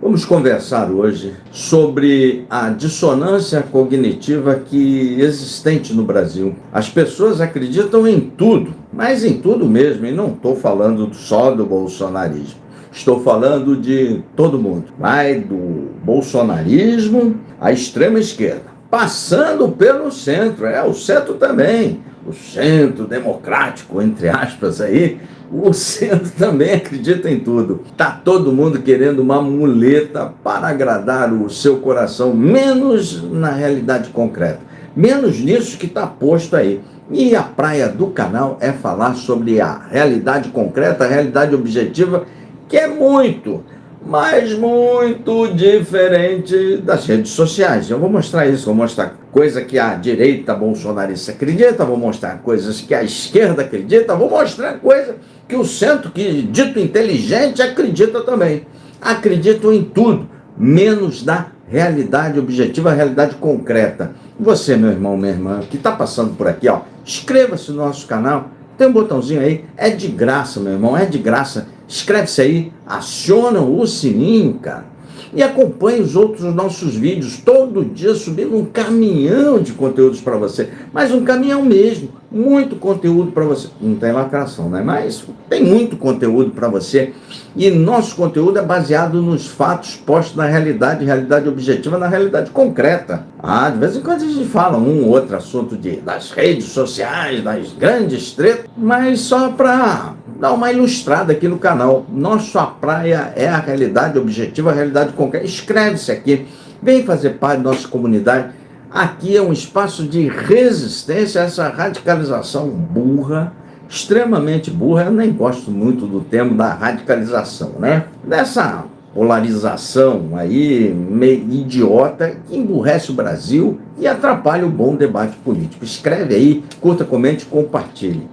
Vamos conversar hoje sobre a dissonância cognitiva que existente no Brasil. As pessoas acreditam em tudo, mas em tudo mesmo, e não estou falando só do bolsonarismo. Estou falando de todo mundo. Vai do bolsonarismo à extrema esquerda, passando pelo centro, o centro também, o centro democrático, entre aspas aí. O centro também acredita em tudo. Está todo mundo querendo uma muleta para agradar o seu coração, menos na realidade concreta. Menos nisso que está posto aí. E a praia do canal é falar sobre a realidade concreta, a realidade objetiva, que é muito, mas muito diferente das redes sociais. Eu vou mostrar isso, vou mostrar coisa que a direita bolsonarista acredita, vou mostrar coisas que a esquerda acredita, vou mostrar coisa que o centro, que dito inteligente, acredita também. Acreditam em tudo, menos na realidade objetiva, a realidade concreta. Você, meu irmão, minha irmã, que está passando por aqui, inscreva-se no nosso canal, tem um botãozinho aí, é de graça, meu irmão, é de graça. Inscreve-se aí, aciona o sininho, cara, e acompanhe os outros nossos vídeos, todo dia subindo um caminhão de conteúdos para você, mas um caminhão mesmo, muito conteúdo para você, não tem lacração, né? Mas tem muito conteúdo para você, e nosso conteúdo é baseado nos fatos postos na realidade objetiva, na realidade concreta. De vez em quando a gente fala um ou outro assunto das redes sociais, das grandes tretas, mas só para dar uma ilustrada aqui no canal. Nossa praia é a realidade objetiva, a realidade concreta. Inscreve-se aqui, vem fazer parte da nossa comunidade. Aqui é um espaço de resistência a essa radicalização burra, extremamente burra. Eu nem gosto muito do termo da radicalização, né? Dessa polarização aí, meio idiota, que emburrece o Brasil e atrapalha o bom debate político. Escreve aí, curta, comente, compartilhe.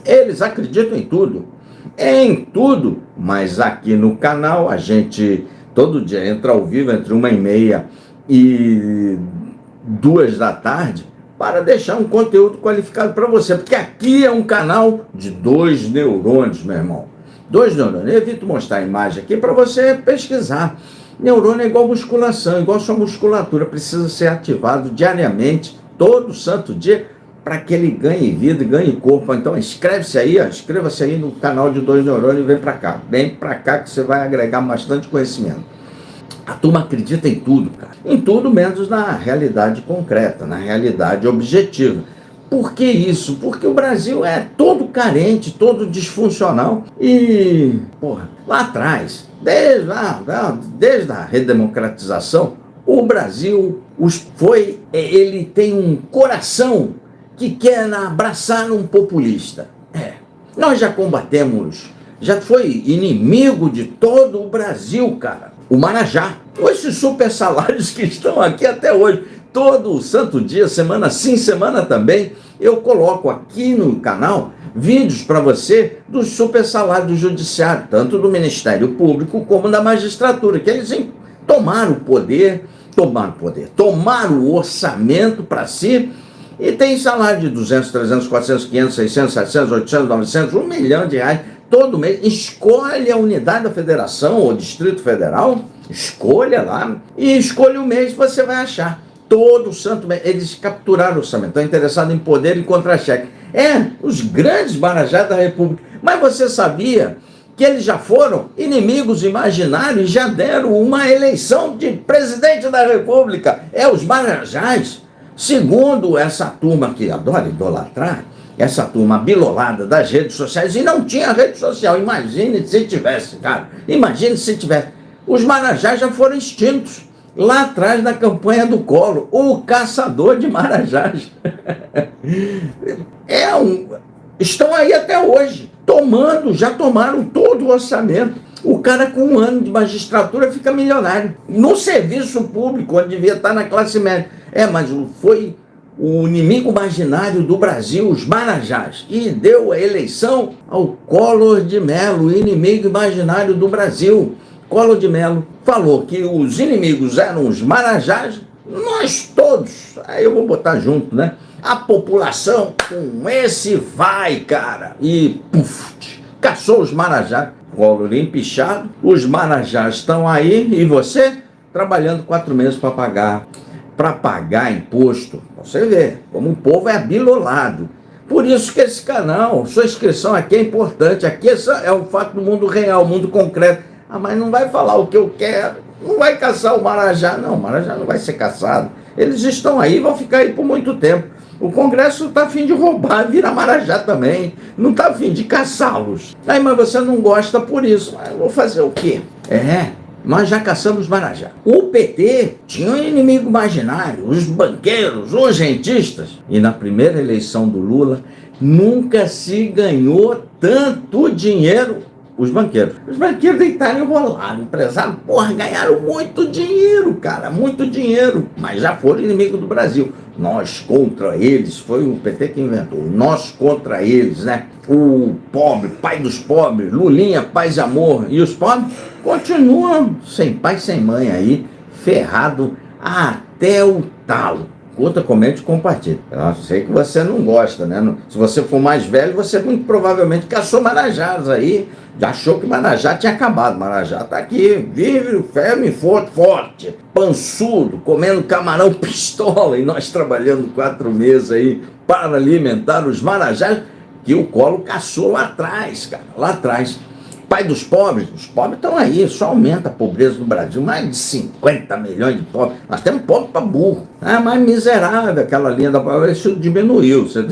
Eles acreditam em tudo, mas aqui no canal a gente todo dia entra ao vivo entre 1h30 e 2 da tarde para deixar um conteúdo qualificado para você, porque aqui é um canal de 2 neurônios, meu irmão. 2 neurônios. Eu evito mostrar a imagem aqui para você pesquisar. Neurônio é igual musculação, igual sua musculatura, precisa ser ativado diariamente, todo santo dia, para que ele ganhe vida e ganhe corpo. Então inscreva-se aí no canal de 2 neurônios e vem para cá que você vai agregar bastante conhecimento. A turma acredita em tudo, cara. Em tudo menos na realidade concreta, na realidade objetiva. Por que isso? Porque o Brasil é todo carente, todo disfuncional. E, lá atrás, desde a redemocratização, o Brasil ele tem um coração que quer abraçar um populista. Nós já combatemos, já foi inimigo de todo o Brasil, cara. O Marajá, esses super salários que estão aqui até hoje, todo santo dia, semana sim, semana também, eu coloco aqui no canal vídeos para você dos super salários do judiciário, tanto do Ministério Público como da magistratura, que eles tomaram o orçamento para si, e tem salário de 200, 300, 400, 500, 600, 700, 800, 900, R$1 milhão todo mês. Escolhe a unidade da federação ou Distrito Federal, escolha lá e escolha o mês que você vai achar. Todo santo mês. Eles capturaram o orçamento, estão interessados em poder e contra-cheque. Os grandes marajás da República. Mas você sabia que eles já foram inimigos imaginários e já deram uma eleição de presidente da República? Os marajás. Segundo essa turma que adora idolatrar, essa turma bilolada das redes sociais, e não tinha rede social, imagine se tivesse, cara, os marajás já foram extintos, lá atrás na campanha do Collor, o caçador de marajás, estão aí até hoje, já tomaram todo o orçamento. O cara com 1 ano de magistratura fica milionário, no serviço público, onde devia estar na classe média. Mas foi o inimigo imaginário do Brasil, os marajás, e deu a eleição ao Collor de Mello, o inimigo imaginário do Brasil. Collor de Mello falou que os inimigos eram os marajás, nós todos, aí eu vou botar junto, né? A população com esse vai, cara, e caçou os marajás. Collor empichado, os marajás estão aí e você trabalhando 4 meses para pagar imposto. Você vê como o povo é abilolado. Por isso que esse canal, sua inscrição aqui é importante. Aqui é um fato do mundo real, mundo concreto. Ah, mas não vai falar o que eu quero, não vai caçar o marajá. Não, o marajá não vai ser caçado. Eles estão aí, vão ficar aí por muito tempo. O Congresso está a fim de roubar, virar marajá também. Não está a fim de caçá-los. Aí, mas você não gosta por isso. Mas eu vou fazer o quê? Nós já caçamos marajá. O PT tinha um inimigo imaginário, os banqueiros, os rentistas. E na primeira eleição do Lula, nunca se ganhou tanto dinheiro. Os banqueiros deitaram e rolaram. Empresários, ganharam muito dinheiro, cara, muito dinheiro. Mas já foram inimigo do Brasil. Nós contra eles, foi o PT que inventou. Nós contra eles, né? O pobre, pai dos pobres, Lulinha, paz e amor. E os pobres continuam sem pai, sem mãe aí, ferrado até o talo. Curta, comente e compartilhe. Eu sei que você não gosta, né? Se você for mais velho, você muito provavelmente caçou marajás aí, já achou que Marajá tinha acabado. Marajá tá aqui, vive, firme, forte, pançudo, comendo camarão pistola, e nós trabalhando 4 meses aí para alimentar os marajás que o Collor caçou lá atrás, cara, lá atrás. Pai dos pobres, os pobres estão aí, só aumenta a pobreza no Brasil, mais de 50 milhões de pobres. Nós temos pobre para burro, mais miserável aquela linha da pobreza, isso diminuiu. Você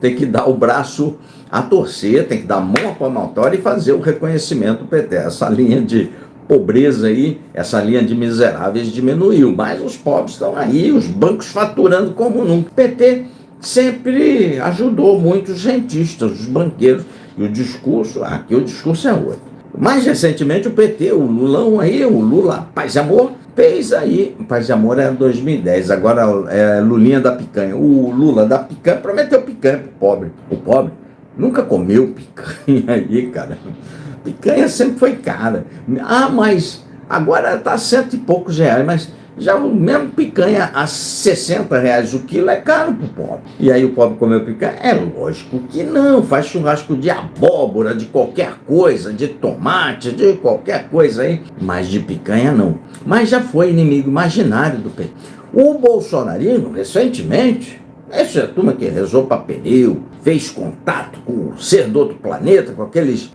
tem que dar o braço a torcer, tem que dar a mão à palmatória e fazer o reconhecimento do PT. Essa linha de pobreza aí, essa linha de miseráveis diminuiu, mas os pobres estão aí, os bancos faturando como nunca. O PT sempre ajudou muito os rentistas, os banqueiros. E o discurso, aqui o discurso é outro. Mais recentemente o PT, o Lulão aí, o Lula Paz e Amor, fez aí, Paz e Amor é 2010, agora é Lulinha da picanha. O Lula da picanha prometeu picanha pro pobre. O pobre nunca comeu picanha aí, cara. Picanha sempre foi cara. Mas agora tá R$100 e poucos, mas já o mesmo picanha a R$60 o quilo é caro pro pobre. E aí o pobre comeu picanha? É lógico que não. Faz churrasco de abóbora, de qualquer coisa, de tomate, de qualquer coisa aí, mas de picanha não. Mas já foi inimigo imaginário do PT. O bolsonarismo, recentemente, essa é a turma que rezou para pneu, fez contato com o ser do outro planeta, com aqueles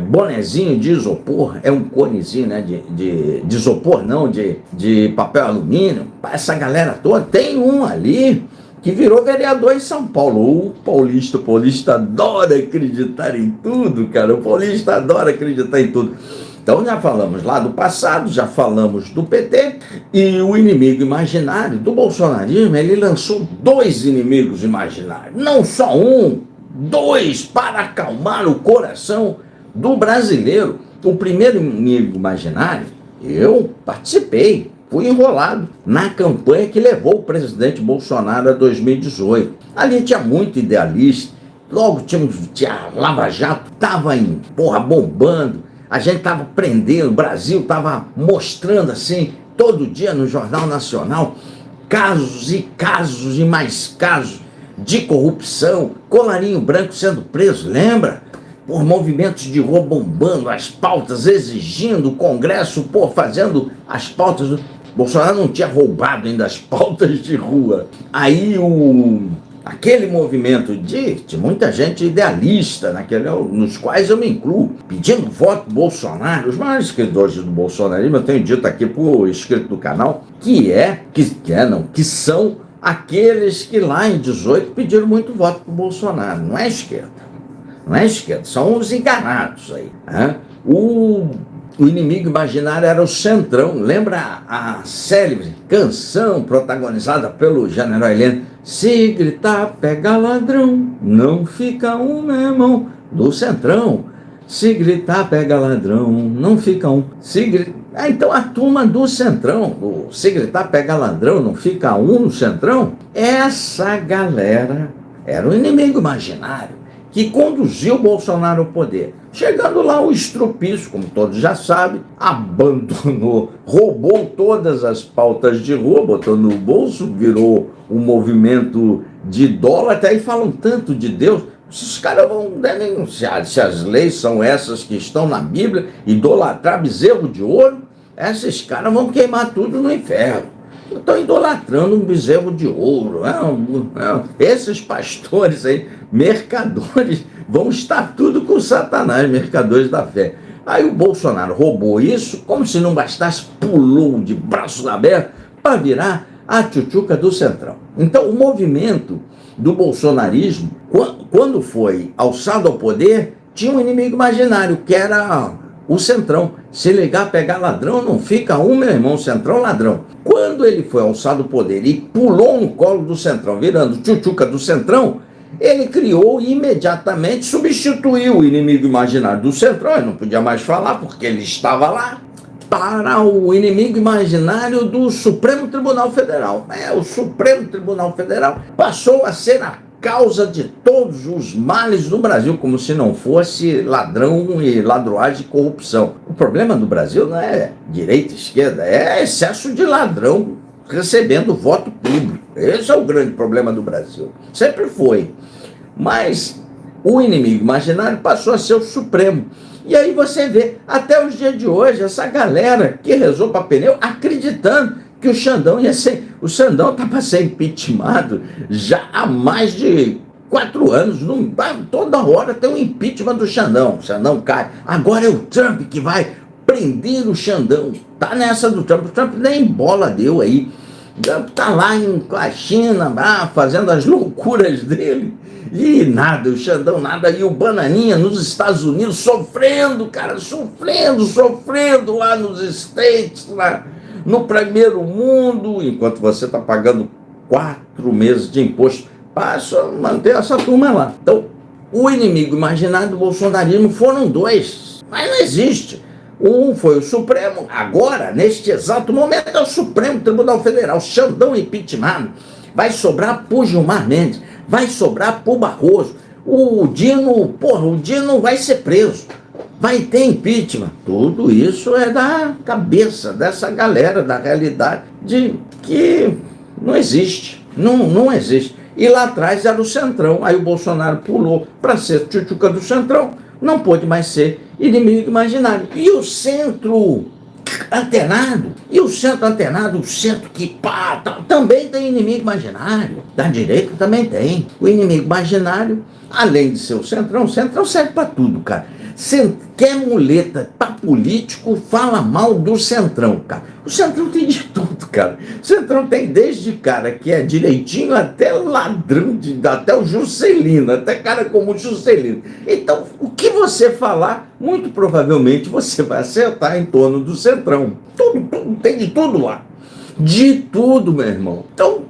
bonezinho de isopor, é um conezinho, né, de isopor não, de papel alumínio. Essa galera toda, tem um ali que virou vereador em São Paulo. O paulista adora acreditar em tudo, cara, o paulista adora acreditar em tudo. Então já falamos lá do passado, já falamos do PT, e o inimigo imaginário do bolsonarismo, ele lançou 2 inimigos imaginários, não só um, 2, para acalmar o coração do brasileiro. O primeiro inimigo imaginário, eu participei, fui enrolado na campanha que levou o presidente Bolsonaro a 2018. Ali tinha muito idealista, logo tinha Lava Jato, estava bombando, a gente estava prendendo, o Brasil estava mostrando assim, todo dia no Jornal Nacional, casos e casos e mais casos de corrupção, colarinho branco sendo preso, lembra? Por movimentos de rua bombando, as pautas exigindo, o Congresso, fazendo as pautas. Bolsonaro não tinha roubado ainda as pautas de rua. Aí aquele movimento de muita gente idealista, nos quais eu me incluo, pedindo voto do Bolsonaro, os maiores escritores do bolsonarismo, eu tenho dito aqui por escrito do canal, que são aqueles que lá em 18 pediram muito voto para o Bolsonaro, não é esquerda. Não é esquerda, são os enganados aí. O inimigo imaginário era o Centrão. Lembra a célebre canção protagonizada pelo General Heleno? Se gritar, pega ladrão, não fica um, meu irmão, do Centrão. Se gritar, pega ladrão, não fica um. Então a turma do Centrão, se gritar, pega ladrão, não fica um no Centrão, essa galera era o inimigo imaginário que conduziu o Bolsonaro ao poder. Chegando lá, o estrupício, como todos já sabem, abandonou, roubou todas as pautas de rua, botou no bolso, virou um movimento de idólatra. Aí falam tanto de Deus, Esses caras vão denunciar. Se as leis são essas que estão na Bíblia, idolatrar bezerro de ouro, esses caras vão queimar tudo no inferno. Estão idolatrando um bezerro de ouro. Esses pastores aí, mercadores, vão estar tudo com Satanás, mercadores da fé. Aí o Bolsonaro roubou isso, como se não bastasse, pulou de braços abertos para virar a tchutchuca do Centrão. Então o movimento do bolsonarismo, quando foi alçado ao poder, tinha um inimigo imaginário, que era o Centrão. Se ligar, pegar ladrão, não fica meu irmão, Centrão ladrão. Quando ele foi alçado ao poder e pulou no colo do Centrão, virando tchutchuca do Centrão, ele criou e imediatamente substituiu o inimigo imaginário do Centrão, ele não podia mais falar porque ele estava lá, para o inimigo imaginário do Supremo Tribunal Federal. O Supremo Tribunal Federal passou a ser a causa de todos os males do Brasil, como se não fosse ladrão e ladroagem e corrupção. O problema do Brasil não é direita e esquerda, é excesso de ladrão recebendo voto público. Esse é o grande problema do Brasil. Sempre foi. Mas o inimigo imaginário passou a ser o Supremo. E aí você vê, até os dias de hoje, essa galera que rezou para pneu, acreditando que o Xandão ia ser... O Xandão está para ser impeachmentado já há mais de 4 anos. Toda hora tem um impeachment do Xandão. O Xandão cai. Agora é o Trump que vai prender o Xandão. Tá nessa do Trump. O Trump nem bola deu aí. Tá lá com a China, fazendo as loucuras dele. E nada, o Xandão nada. E o Bananinha nos Estados Unidos sofrendo, cara, sofrendo lá nos States, lá no primeiro mundo, enquanto você está pagando 4 meses de imposto para manter essa turma lá. Então, o inimigo imaginário do bolsonarismo foram 2, mas não existe. Um foi o Supremo, agora, neste exato momento, é o Supremo Tribunal Federal, Xandão impeachmentado. Vai sobrar por Gilmar Mendes, vai sobrar por Barroso. O Dino vai ser preso, vai ter impeachment. Tudo isso é da cabeça dessa galera, da realidade de que não existe, não existe. E lá atrás era o Centrão, aí o Bolsonaro pulou para ser tchutchuca do Centrão, não pôde mais ser inimigo imaginário. E o centro antenado, o centro que também tem inimigo imaginário. Da direita também tem. O inimigo imaginário, além de ser o Centrão serve para tudo, cara. Quer muleta para político, fala mal do Centrão, cara. O Centrão tem de tudo, cara. O Centrão tem desde cara que é direitinho até ladrão, até o Juscelino, até cara como o Juscelino. Então, o que você falar, muito provavelmente você vai acertar em torno do Centrão. Tudo, tem de tudo lá. De tudo, meu irmão. Então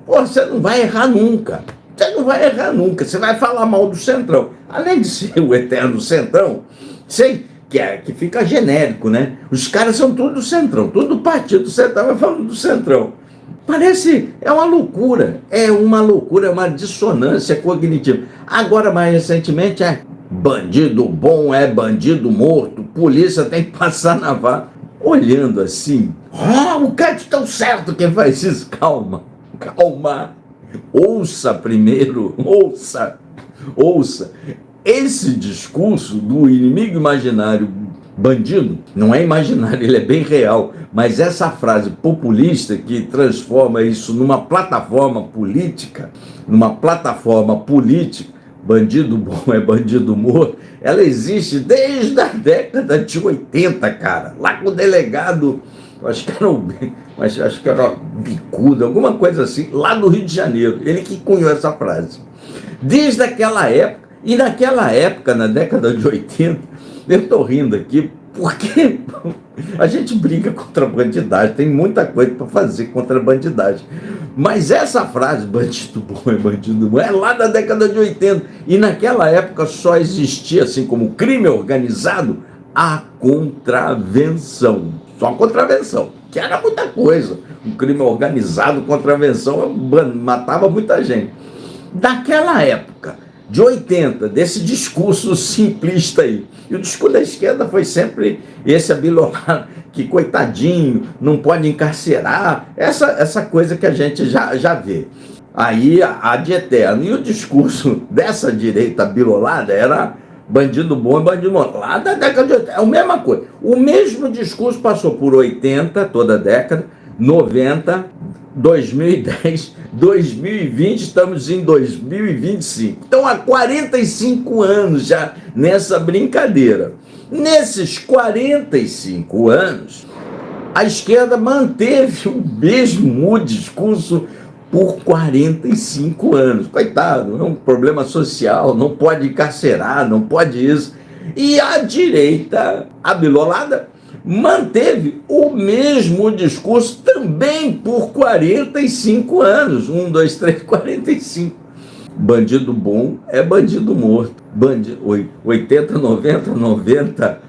você não vai errar nunca. Você vai falar mal do Centrão. Além de ser o eterno Centrão, que fica genérico, né? Os caras são tudo do Centrão, tudo do partido do Centrão, vai falando do Centrão. É uma loucura, é uma dissonância cognitiva. Agora, mais recentemente, bandido bom é bandido morto, polícia tem que passar na vara. Olhando assim, o cara é tão certo que faz isso. Calma. Ouça primeiro, ouça. Esse discurso do inimigo imaginário bandido, não é imaginário, ele é bem real, mas essa frase populista que transforma isso numa plataforma política, bandido bom é bandido morto, ela existe desde a década de 80, cara, lá com o delegado, acho que era Bicudo, alguma coisa assim, lá do Rio de Janeiro, ele que cunhou essa frase. Desde aquela época, e naquela época, na década de 80, eu estou rindo aqui, porque a gente briga contra a bandidagem, tem muita coisa para fazer contra a bandidagem. Mas essa frase, bandido bom é bandido bom, é lá da década de 80. E naquela época só existia, assim como crime organizado, a contravenção. Só contravenção, que era muita coisa. Um crime organizado, contravenção, matava muita gente. Daquela época, de 80, desse discurso simplista aí. E o discurso da esquerda foi sempre esse abilolado, que coitadinho, não pode encarcerar, essa coisa que a gente já vê. aí ad eterno. E o discurso dessa direita bilolada era bandido bom e bandido morto. Lá da década de 80, é a mesma coisa. O mesmo discurso passou por 80, toda a década, 90, 2010, 2020, estamos em 2025. Então, há 45 anos já nessa brincadeira. Nesses 45 anos, a esquerda manteve o mesmo discurso por 45 anos. Coitado, é um problema social, não pode encarcerar, não pode isso. E a direita abilolada manteve o mesmo discurso também por 45 anos. 1, 2, 3, 45. Bandido bom é bandido morto. Bandido, 80, 90, 90,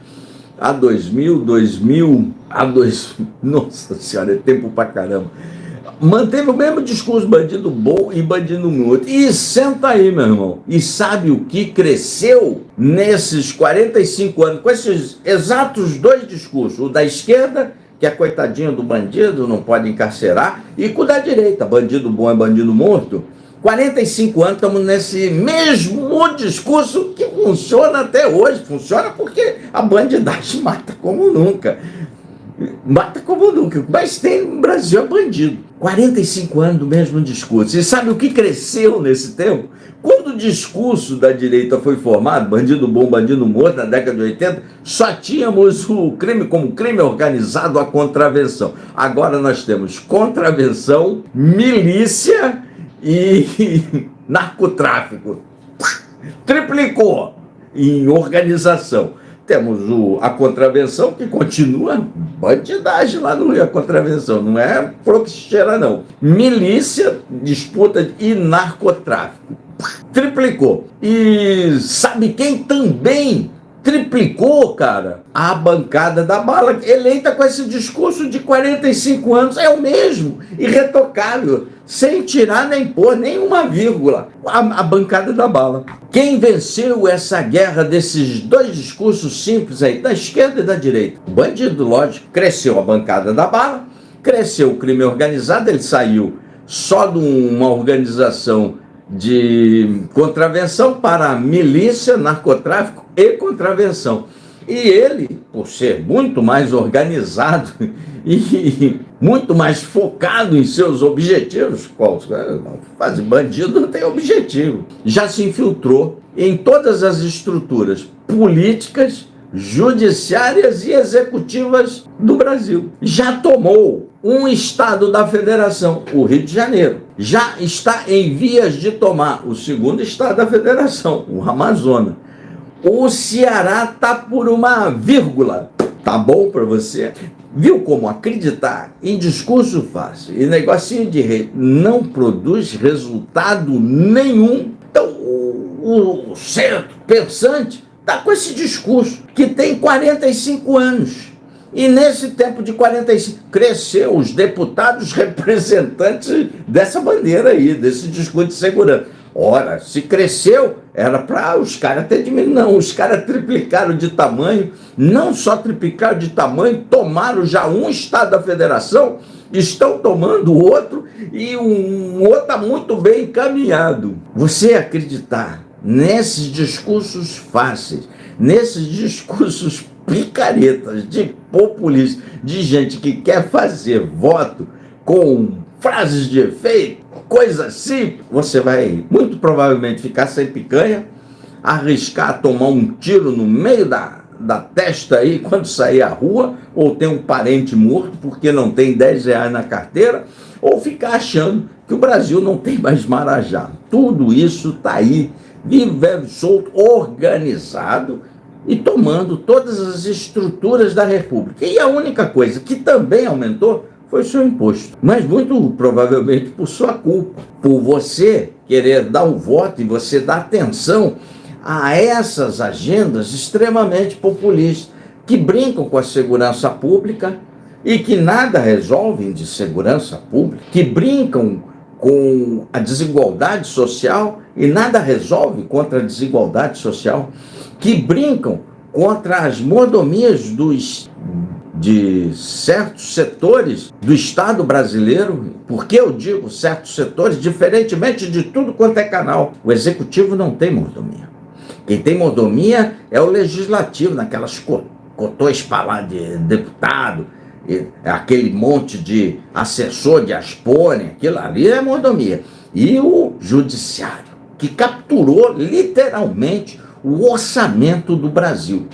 a 2000, 2000, a 2000. Nossa Senhora, é tempo pra caramba. Manteve o mesmo discurso, bandido bom e bandido morto. E senta aí, meu irmão. E sabe o que cresceu nesses 45 anos, com esses exatos dois discursos? O da esquerda, que é coitadinho do bandido, não pode encarcerar, e com o da direita, bandido bom é bandido morto. 45 anos estamos nesse mesmo discurso que funciona até hoje. Funciona porque a bandidagem mata como nunca. Mata como nunca. Mas tem no Brasil é bandido. 45 anos do mesmo discurso. E sabe o que cresceu nesse tempo? Quando o discurso da direita foi formado, bandido bom, bandido morto, na década de 80, só tínhamos o crime como crime organizado, a contravenção. Agora nós temos contravenção, milícia e narcotráfico. Triplicou em organização. Temos a contravenção, que continua bandidagem lá no Rio, a contravenção, não é proxeira não. Milícia, disputa e narcotráfico. Triplicou. E sabe quem também triplicou, cara? A bancada da bala, eleita com esse discurso de 45 anos, é o mesmo, irretocável, sem tirar nem pôr nenhuma vírgula. A bancada da bala. Quem venceu essa guerra desses dois discursos simples aí, da esquerda e da direita? O bandido, lógico. Cresceu a bancada da bala, cresceu o crime organizado, ele saiu só de uma organização de contravenção para milícia, narcotráfico e contravenção. E ele, por ser muito mais organizado e muito mais focado em seus objetivos, fazer bandido não tem objetivo, já se infiltrou em todas as estruturas políticas, judiciárias e executivas do Brasil. Já tomou um estado da federação, o Rio de Janeiro. Já está em vias de tomar o segundo estado da federação, o Amazonas. O Ceará está por uma vírgula. Tá bom para você? Viu como acreditar em discurso fácil e negocinho de rede não produz resultado nenhum? Então, o centro pensante está com esse discurso que tem 45 anos. E nesse tempo de 45, cresceu os deputados representantes dessa bandeira aí, desse discurso de segurança. Ora, se cresceu, era para os caras ter diminuído. Não, os caras triplicaram de tamanho, não só triplicaram de tamanho, tomaram já um estado da federação, estão tomando outro, e um outro está muito bem encaminhado. Você acreditar nesses discursos fáceis, nesses discursos picaretas, de populista, de gente que quer fazer voto com frases de efeito, coisa assim, você vai muito provavelmente ficar sem picanha, arriscar tomar um tiro no meio da testa aí quando sair à rua, ou ter um parente morto porque não tem 10 reais na carteira, ou ficar achando que o Brasil não tem mais marajá. Tudo isso está aí, vivo, velho, solto, organizado e tomando todas as estruturas da República. E a única coisa que também aumentou foi o seu imposto, mas muito provavelmente por sua culpa, por você querer dar um voto e você dar atenção a essas agendas extremamente populistas, que brincam com a segurança pública e que nada resolvem de segurança pública, que brincam com a desigualdade social e nada resolve contra a desigualdade social, que brincam contra as mordomias de certos setores do Estado brasileiro. Por que eu digo certos setores? Diferentemente de tudo quanto é canal, o Executivo não tem mordomia. Quem tem mordomia é o Legislativo, naquelas cotões para lá de deputado, aquele monte de assessor de Aspone, aquilo ali é mordomia. E o Judiciário, que capturou literalmente o orçamento do Brasil.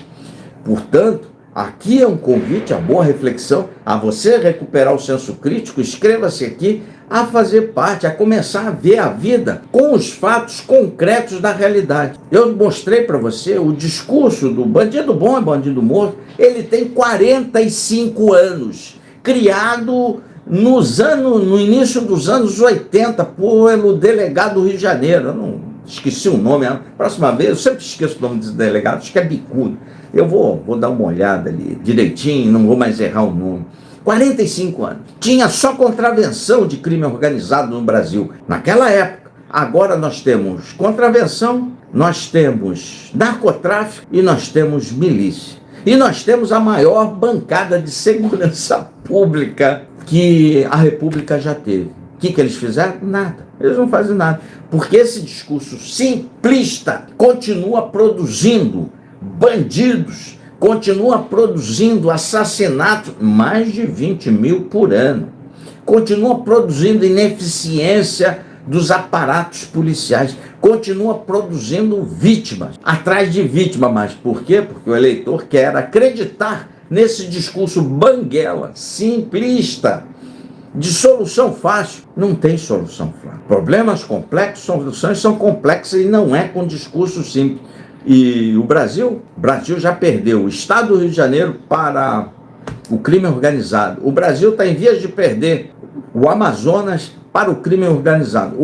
Portanto, aqui é um convite à boa reflexão, a você recuperar o senso crítico, inscreva-se aqui, a fazer parte, a começar a ver a vida com os fatos concretos da realidade. Eu mostrei para você o discurso do bandido bom é bandido morto, ele tem 45 anos, criado no início dos anos 80 pelo delegado do Rio de Janeiro. Eu não esqueci o nome, próxima vez, eu sempre esqueço o nome desse delegado, acho que é Bicudo. Eu vou dar uma olhada ali direitinho, não vou mais errar o nome. 45 anos. Tinha só contravenção de crime organizado no Brasil naquela época. Agora nós temos contravenção, nós temos narcotráfico e nós temos milícia. E nós temos a maior bancada de segurança pública que a República já teve. O que eles fizeram? Nada. Eles não fazem nada. Porque esse discurso simplista continua produzindo bandidos, continua produzindo assassinatos, mais de 20 mil por ano. Continua produzindo ineficiência dos aparatos policiais. Continua produzindo vítimas, atrás de vítima. Mas por quê? Porque o eleitor quer acreditar nesse discurso banguela, simplista, de solução fácil. Não tem solução fácil. Problemas complexos, soluções são complexas e não é com discurso simples. E o Brasil já perdeu o Estado do Rio de Janeiro para o crime organizado. O Brasil está em vias de perder o Amazonas para o crime organizado.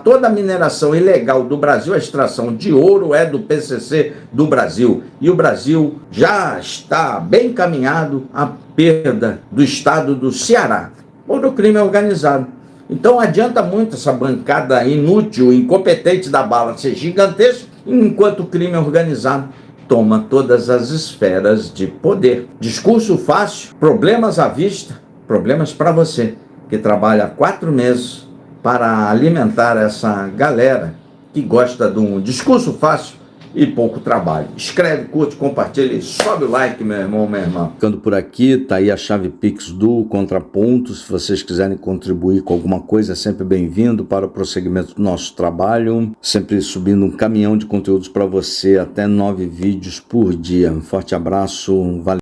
Toda a mineração ilegal do Brasil, a extração de ouro é do PCC do Brasil. E o Brasil já está bem encaminhado à perda do Estado do Ceará por o crime organizado. Então adianta muito essa bancada inútil, incompetente da bala ser gigantesca, enquanto o crime organizado toma todas as esferas de poder. Discurso fácil, problemas à vista, problemas para você, que trabalha há 4 meses para alimentar essa galera que gosta de um discurso fácil e pouco trabalho. Escreve, curte, compartilha e sobe o like, meu irmão, minha irmã. Ficando por aqui, tá aí a chave Pix do Contraponto. Se vocês quiserem contribuir com alguma coisa, é sempre bem-vindo para o prosseguimento do nosso trabalho. Sempre subindo um caminhão de conteúdos para você, até 9 vídeos por dia. Um forte abraço, valeu.